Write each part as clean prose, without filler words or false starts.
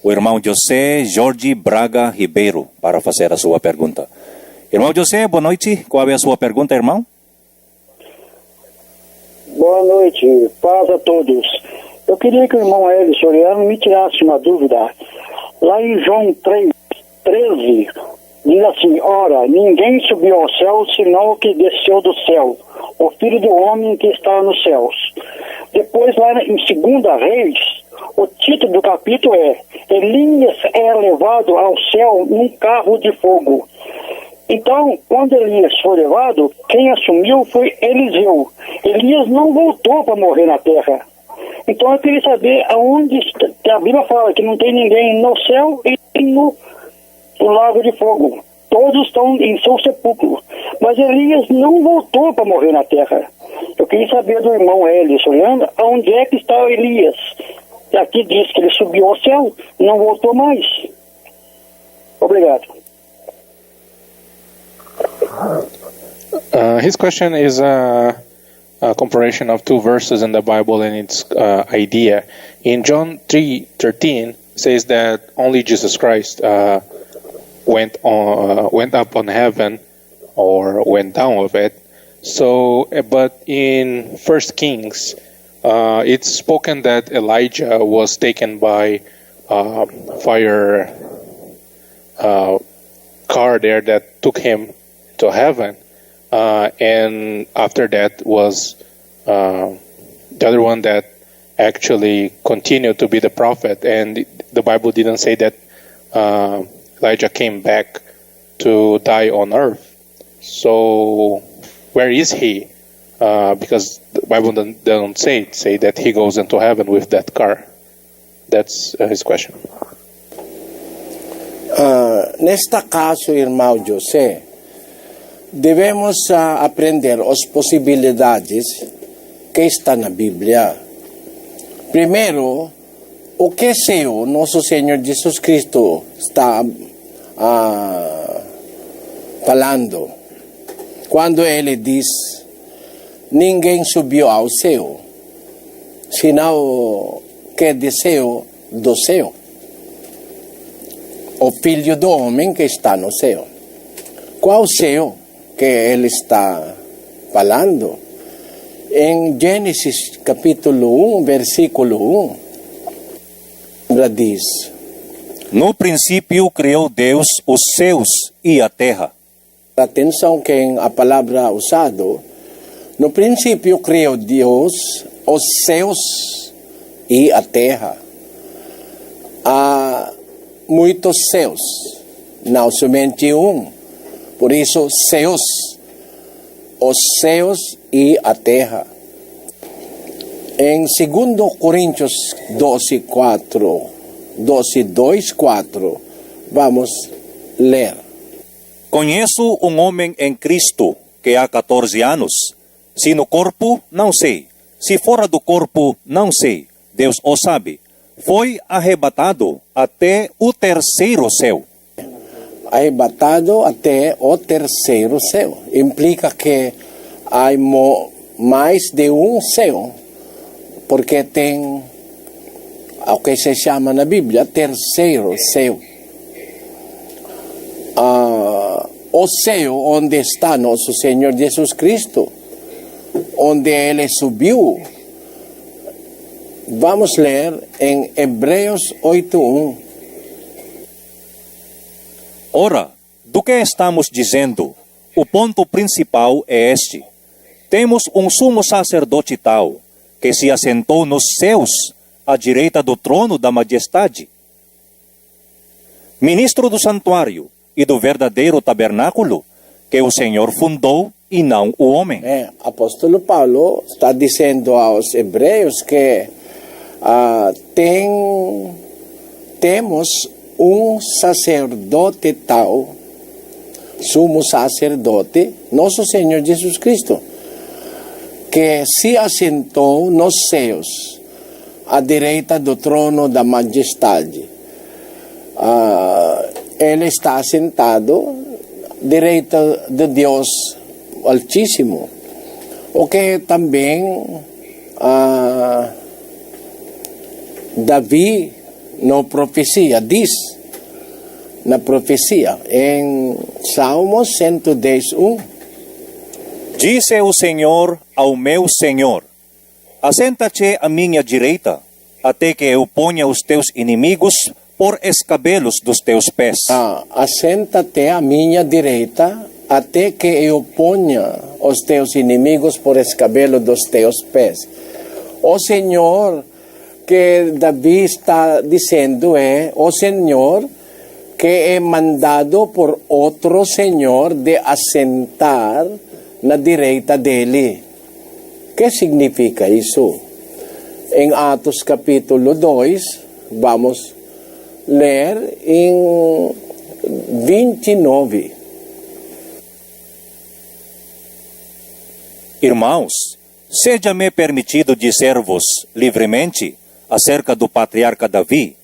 o irmão José Jorge Braga Ribeiro para fazer a sua pergunta. Irmão José, boa noite. Qual é a sua pergunta, irmão? Boa noite, paz a todos. Eu queria que o irmão Hélio Soriano me tirasse uma dúvida. Lá em João 3:13, diz assim: ora, ninguém subiu ao céu senão o que desceu do céu, o Filho do Homem que está nos céus. Depois, lá em 2 Reis, o título do capítulo é: Elias é levado ao céu num carro de fogo. Então, quando Elias foi levado, quem assumiu foi Eliseu. Elias não voltou para morrer na terra. Então eu queria saber aonde a Bíblia fala que não tem ninguém no céu e no lago de fogo. Todos estão em seu sepulcro. Mas Elias não voltou para morrer na terra. Eu queria saber do irmão Hélio Soriano aonde é que está Elias. E aqui diz que ele subiu ao céu, não voltou mais. Obrigado. His question is a comparison of two verses in the Bible and its idea. In John 3:13 says that only Jesus Christ went up on heaven or went down of it. So, but in First Kings, it's spoken that Elijah was taken by fire car there that took him to heaven, and after that was the other one that actually continued to be the prophet. And the Bible didn't say that Elijah came back to die on earth. So where is he? Because the Bible don't say that he goes into heaven with that car. That's his question. Nesta caso, irmão José, devemos aprender as possibilidades que está na Bíblia. Primeiro, o que seu nosso Senhor Jesus Cristo está falando quando ele diz: ninguém subiu ao céu, senão que desceu do céu, o Filho do Homem que está no céu. Qual céu que ele está falando? Em Gênesis capítulo 1, versículo 1, diz: No princípio criou Deus os céus e a terra. Atenção que a palavra usada, no princípio criou Deus os céus e a terra. Há muitos céus, não somente um. Por isso, céus, os céus e a terra. Em 2 Coríntios 12:4, vamos ler. Conheço um homem em Cristo que há 14 anos. Se no corpo, não sei. Se fora do corpo, não sei. Deus o sabe. Foi arrebatado até o terceiro céu. Arrebatado até o terceiro céu. Implica que há mais de um céu, porque tem o que se chama na Bíblia terceiro céu. O céu onde está nosso Senhor Jesus Cristo, onde Ele subiu. Vamos ler em Hebreus 8:1. Ora, do que estamos dizendo? O ponto principal é este. Temos um sumo sacerdote tal, que se assentou nos céus, à direita do trono da majestade. Ministro do santuário e do verdadeiro tabernáculo, que o Senhor fundou e não o homem. Apóstolo Paulo está dizendo aos hebreus que temos um sacerdote tal, sumo sacerdote, nosso Senhor Jesus Cristo, que se assentou nos céus, à direita do trono da majestade. Ele está assentado à direita de Deus Altíssimo, o que também Davi no profecia, diz na profecia, em Salmos 110:1. Disse o Senhor ao meu Senhor: assenta-te à minha direita, até que eu ponha os teus inimigos por escabelos dos teus pés. Assenta-te à minha direita, até que eu ponha os teus inimigos por escabelo dos teus pés. O Senhor que Davi está dizendo é o Senhor que é mandado por outro Senhor de assentar na direita dele. Que significa isso? Em Atos capítulo 2, vamos ler em 29. Irmãos, seja-me permitido dizer-vos livremente acerca do patriarca Davi,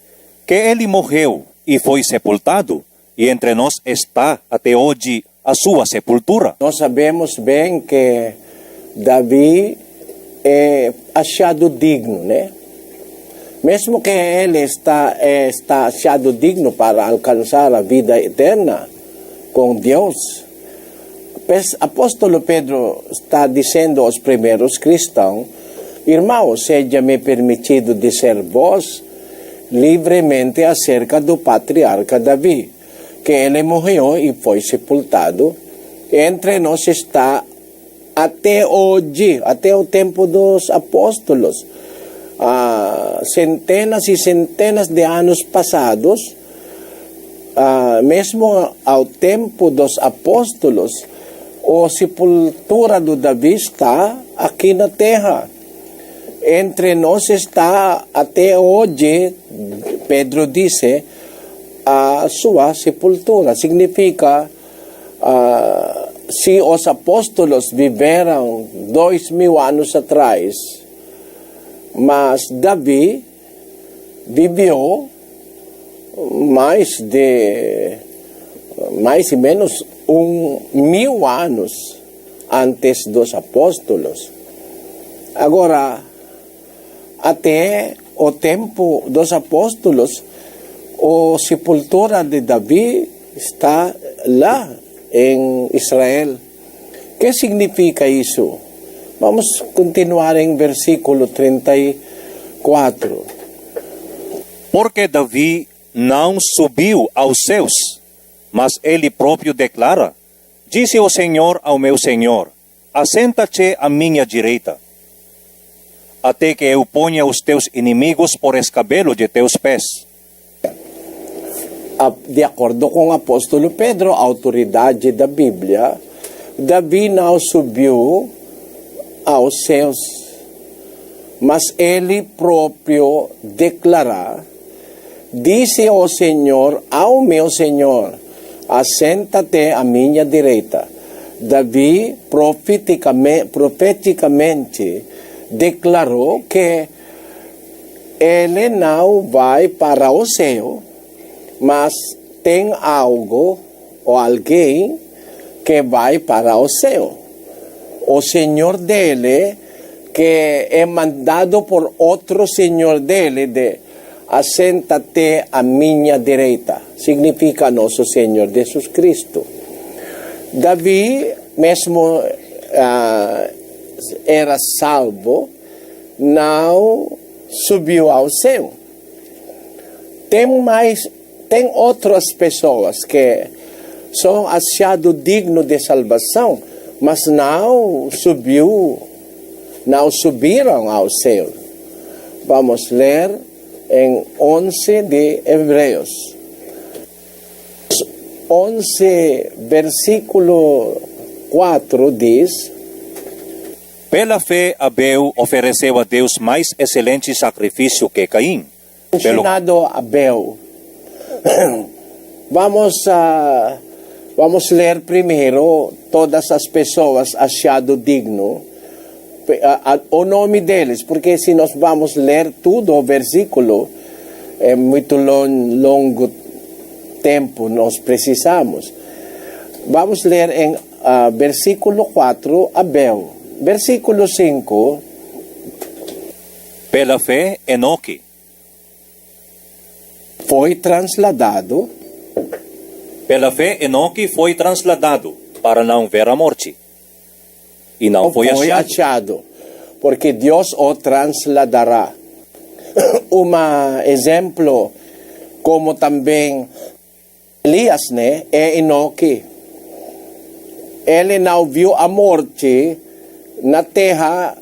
que ele morreu e foi sepultado, e entre nós está até hoje a sua sepultura. Nós sabemos bem que Davi é achado digno, né? Mesmo que ele está achado digno para alcançar a vida eterna com Deus, apóstolo Pedro está dizendo aos primeiros cristãos: irmãos, seja-me permitido dizer-vos livremente acerca do patriarca Davi, que ele morreu e foi sepultado. Entre nós está até hoje, até o tempo dos apóstolos. Centenas e centenas de anos passados, mesmo ao tempo dos apóstolos, a sepultura do Davi está aqui na terra. Entre nós está até hoje, Pedro disse, a sua sepultura. Significa, se os apóstolos viveram 2000 anos atrás, mas Davi viveu mais ou menos 1000 anos antes dos apóstolos. Agora, até o tempo dos apóstolos, a sepultura de Davi está lá em Israel. O que significa isso? Vamos continuar em versículo 34. Porque Davi não subiu aos céus, mas ele próprio declara: disse o Senhor ao meu Senhor: assenta-te à minha direita, até que eu ponha os teus inimigos por escabelo de teus pés. De acordo com o apóstolo Pedro, a autoridade da Bíblia, Davi não subiu aos céus, mas ele próprio declara: disse o Senhor ao meu Senhor: assenta-te à minha direita. Davi profeticamente declarou que ele não vai para o céu, mas tem algo ou alguém que vai para o céu. O Senhor dele, que é mandado por outro Senhor dele, de assenta-te à minha direita. Significa nosso Senhor Jesus Cristo. Davi, mesmo era salvo, não subiu ao céu. Tem outras pessoas que são achados dignos de salvação, mas não subiram ao céu. Vamos ler em 11 de Hebreus. 11, versículo 4 diz: Pela fé, Abel ofereceu a Deus mais excelente sacrifício que Caim. Mencionado Abel. Vamos ler primeiro todas as pessoas achado digno, o nome deles, porque se nós vamos ler tudo o versículo, é muito longo tempo nós precisamos. Vamos ler em versículo 4, Abel. Versículo 5. Pela fé, Enoque, foi trasladado Pela fé, Enoque foi transladado para não ver a morte. E não ou foi achado. achado, porque Deus o trasladará. Exemplo, como também Elias, né, é Enoque. Ele não viu a morte na terra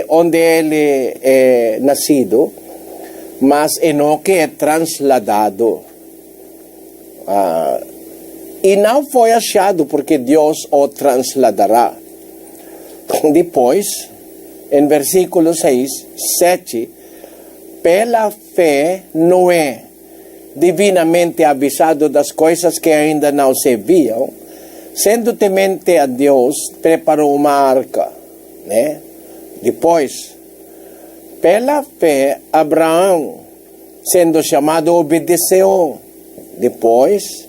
onde ele é nascido, mas Enoque é trasladado. E não foi achado porque Deus o trasladará. Depois, em versículo 6, 7, pela fé, Noé, divinamente avisado das coisas que ainda não se viam, sendo temente a Deus, preparou uma arca, né? Depois, pela fé, Abraão, sendo chamado, obedeceu. Depois,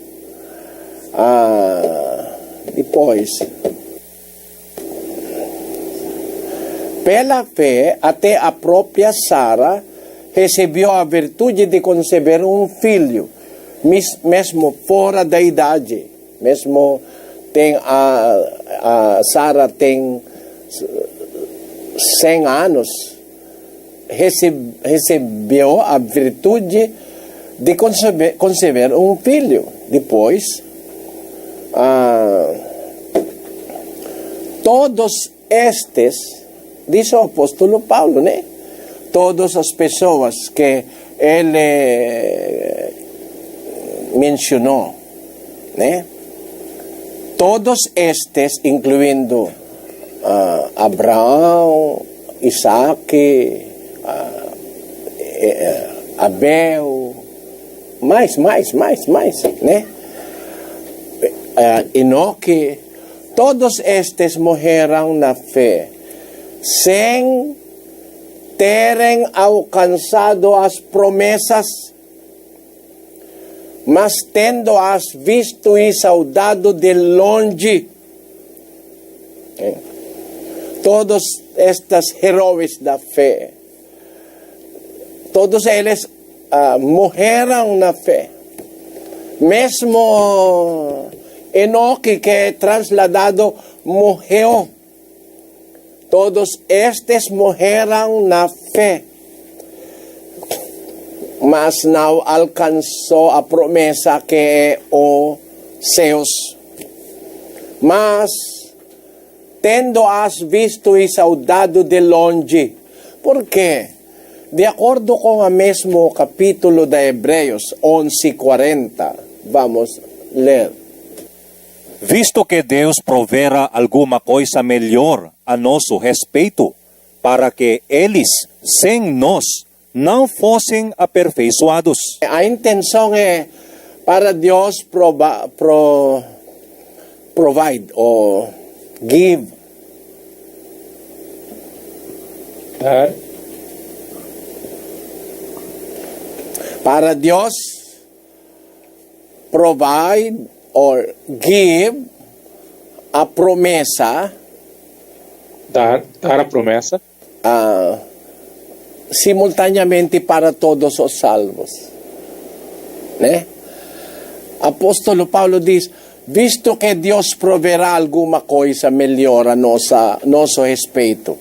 pela fé, até a própria Sara recebeu a virtude de conceber um filho, mesmo fora da idade. Mesmo a Sara tem 100 anos, recebeu a virtude de conceber um filho. Depois, todos estes, diz o apóstolo Paulo, né? Todas as pessoas que ele mencionou, né? Todos estes, incluindo Abraão, Isaac, Abel, mais, né? Enoque, todos estes morreram na fé, sem terem alcançado as promessas, mas tendo-as visto e saudado de longe. Todos estes heróis da fé, todos eles morreram na fé. Mesmo Enoque, que é trasladado, morreu. Todos estes morreram na fé, mas não alcançou a promessa que é os seus. Mas, tendo-as visto e saudado de longe. Por quê? De acordo com o mesmo capítulo de Hebreus 11:40, vamos ler. Visto que Deus provera alguma coisa melhor a nosso respeito, para que eles, sem nós, não fossem aperfeiçoados. A intenção é para Deus provide ou give. Para Deus provide or give a promessa, dar a promessa simultaneamente para todos os salvos, né? Apóstolo Paulo diz, visto que Deus proverá alguma coisa melhor a nosso respeito,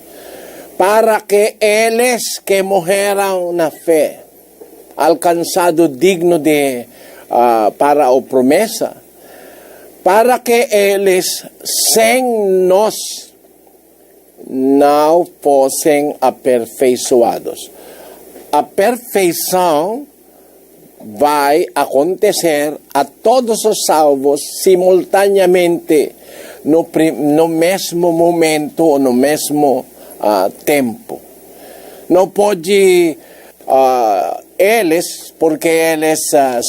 para que eles que morreram na fé, alcançado digno de para a promessa, para que eles sem nós não fossem aperfeiçoados. A perfeição vai acontecer a todos os salvos simultaneamente, no mesmo momento ou no mesmo tempo. Não pode eles, porque eles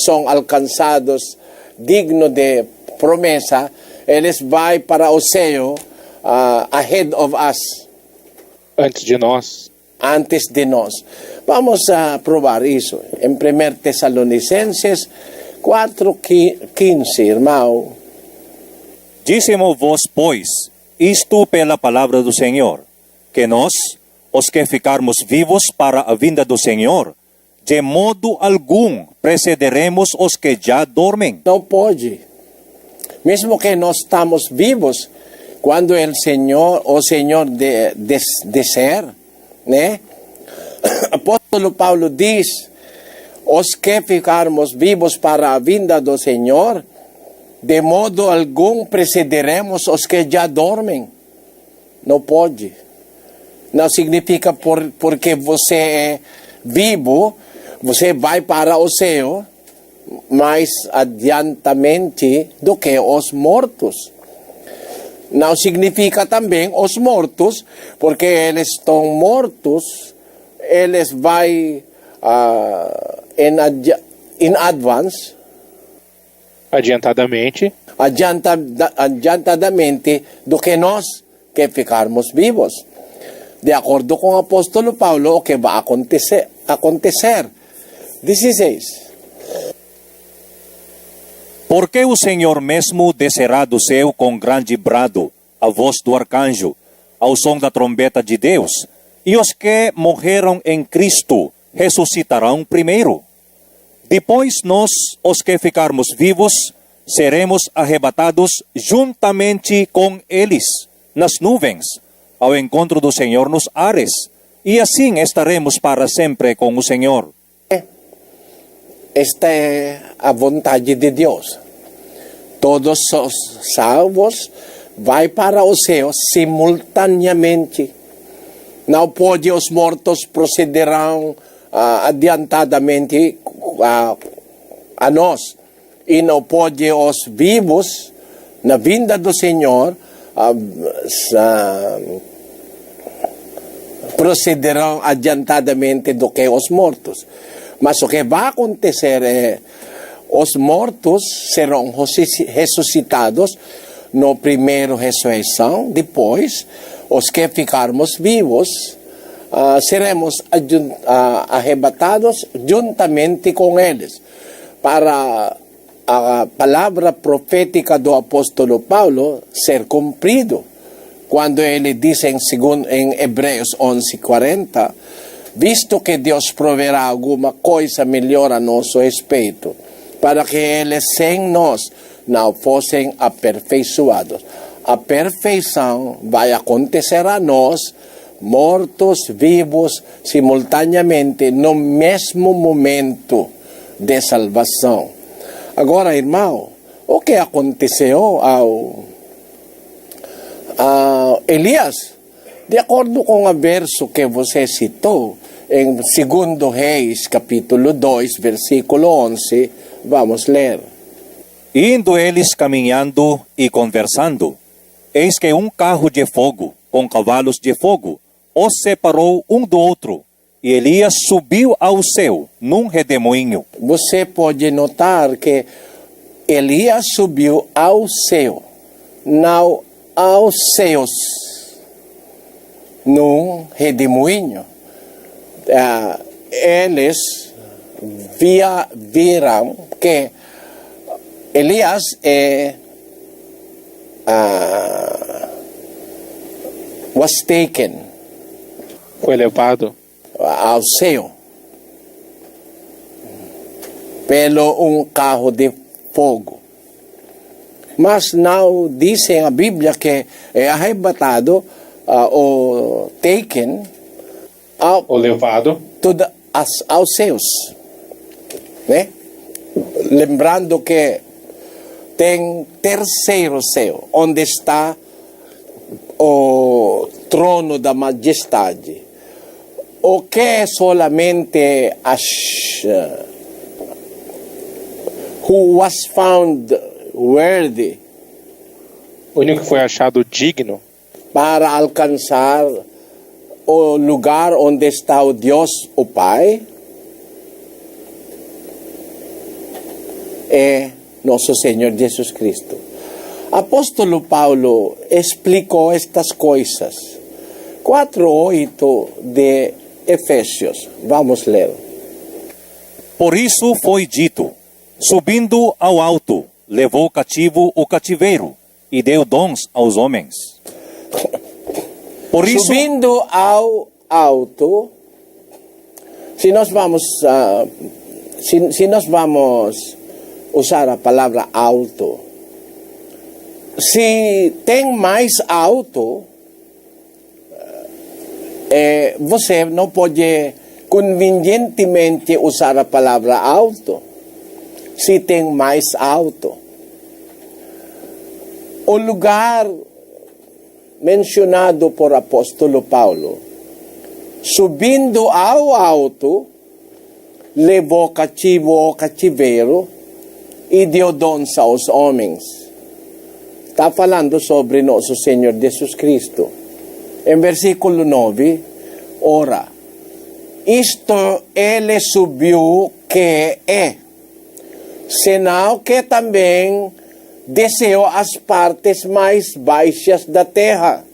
são alcançados digno de promessa, eles vão para o céu ahead of us. antes de nós. Vamos a provar isso. Em 1 Tessalonicenses 4:15, irmão. Dícemo-vos, pois, isto pela palavra do Senhor, que nós, os que ficarmos vivos para a vinda do Senhor, de modo algum precederemos os que já dormem. Não pode. Mesmo que nós estamos vivos, quando o Senhor descer, né? Apóstolo Paulo diz, os que ficarmos vivos para a vinda do Senhor, de modo algum precederemos os que já dormem. Não pode. Não significa porque você é vivo, você vai para o céu mais adiantamente do que os mortos. Não significa também os mortos, porque eles estão mortos, eles vão in advance, Adiantadamente, adiantadamente do que nós que ficarmos vivos. De acordo com o apóstolo Paulo, o que vai acontecer. 16. Porque o Senhor mesmo descerá do céu com grande brado, a voz do arcanjo, ao som da trombeta de Deus, e os que morreram em Cristo ressuscitarão primeiro. Depois nós, os que ficarmos vivos, seremos arrebatados juntamente com eles, nas nuvens, ao encontro do Senhor nos ares, e assim estaremos para sempre com o Senhor. Esta é a vontade de Deus. Todos os salvos vão para o céu simultaneamente. Não pode os mortos procederão adiantadamente a nós. E não pode os vivos, na vinda do Senhor, procederão adiantadamente do que os mortos. Mas o que vai acontecer é os mortos serão ressuscitados no primeiro ressurreição, depois os que ficarmos vivos seremos arrebatados juntamente com eles. Para a palavra profética do apóstolo Paulo ser cumprido, quando ele diz em Hebreus 11:40, visto que Deus proverá alguma coisa melhor a nosso respeito, para que eles sem nós não fossem aperfeiçoados. A perfeição vai acontecer a nós, mortos, vivos, simultaneamente, no mesmo momento de salvação. Agora, irmão, o que aconteceu ao Elias? De acordo com o verso que você citou, em 2 Reis, capítulo 2, versículo 11, vamos ler. Indo eles caminhando e conversando, eis que um carro de fogo, com cavalos de fogo, os separou um do outro, e Elias subiu ao céu num redemoinho. Você pode notar que Elias subiu ao céu, não aos céus, num redemoinho. Eles viram que Elias was taken, foi levado ao céu pelo carro de fogo. Mas não dizem a Bíblia que é arrebatado ou taken ou levado aos céus, né? Lembrando que tem terceiro céu, onde está o trono da majestade. O que é solamente who was found worthy, o único que foi achado digno para alcançar o lugar onde está o Deus, o Pai, é nosso Senhor Jesus Cristo. Apóstolo Paulo explicou estas coisas. 4:8 de Efésios. Vamos ler. Por isso foi dito, subindo ao alto, levou cativo o cativeiro, e deu dons aos homens. Por isso, subindo ao alto, Si nós vamos usar a palavra alto, se tem mais alto, você não pode convenientemente usar a palavra alto, se tem mais alto. O lugar mencionado por apóstolo Paulo, subindo ao alto, levou cativo o cativeiro e deu dons aos homens. Está falando sobre nosso Senhor Jesus Cristo. Em versículo 9, ora, isto ele subiu que é, senão que também desceu as partes mais baixas da terra.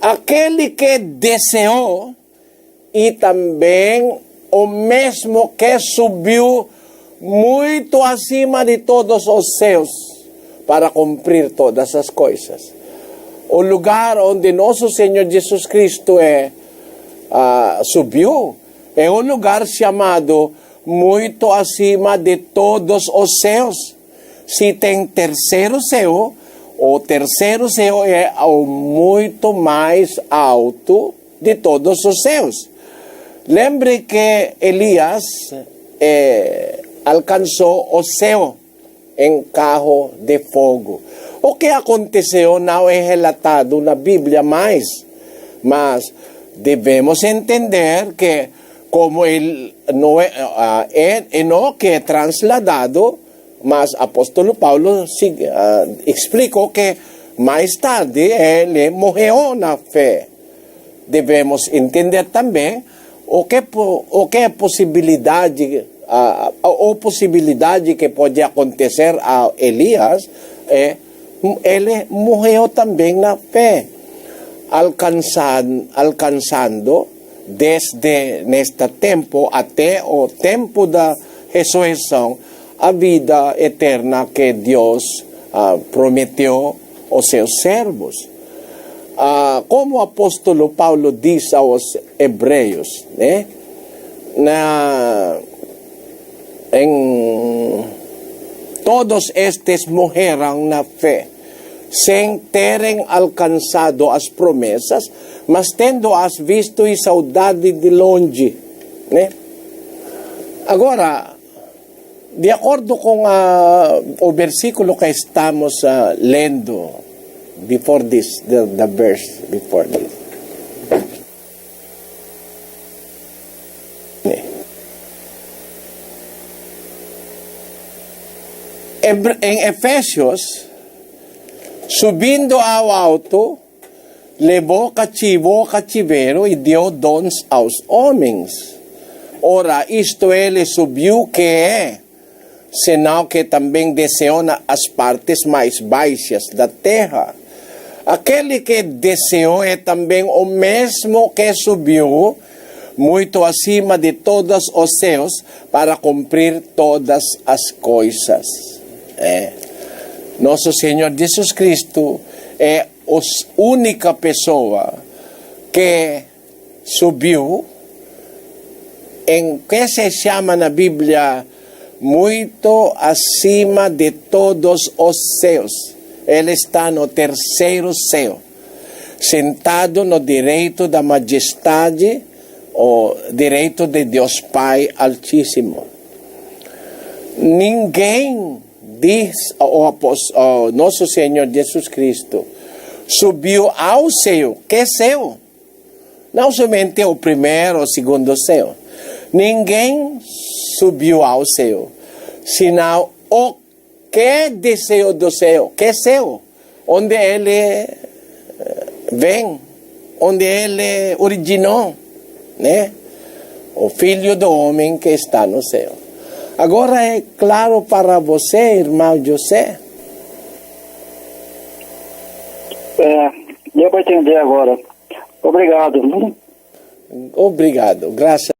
Aquele que desceu e também o mesmo que subiu muito acima de todos os céus para cumprir todas as coisas. O lugar onde nosso Senhor Jesus Cristo subiu é um lugar chamado muito acima de todos os céus. Se tem terceiro céu, o terceiro céu é o muito mais alto de todos os céus. Lembre que Elias alcançou o céu em carro de fogo. O que aconteceu não é relatado na Bíblia mais, mas devemos entender que como Enoque é transladado, mas apóstolo Paulo explicou que mais tarde ele morreu na fé. Devemos entender também o que é possibilidade que pode acontecer a Elias, ele morreu também na fé, alcançando desde neste tempo até o tempo da ressurreição a vida eterna que Deus prometeu aos seus servos. Como o apóstolo Paulo diz aos hebreus, né? Todos estes morreram na fé, sem terem alcançado as promessas, mas tendo-as visto e saudade de longe, né? Agora, de acordo com o versículo que estamos lendo, before this, the verse before this. Em Efésios, subindo ao alto, levou cativo o cativeiro e deu dons aos homens. Ora, isto ele subiu que é, senão que também desceu as partes mais baixas da terra. Aquele que desceu é também o mesmo que subiu muito acima de todos os céus para cumprir todas as coisas. Nosso Senhor Jesus Cristo é a única pessoa que subiu em que se chama na Bíblia muito acima de todos os céus. Ele está no terceiro céu, sentado no direito da majestade, o direito de Deus Pai Altíssimo. Ninguém diz ao nosso Senhor Jesus Cristo subiu ao céu. Que céu? Não somente o primeiro ou segundo céu. Ninguém subiu ao céu, senão o que desceu do céu. Que céu? Onde ele vem, onde ele originou, né? O Filho do Homem que está no céu. Agora é claro para você, irmão José? Deu para entender agora. Obrigado. Obrigado. Graças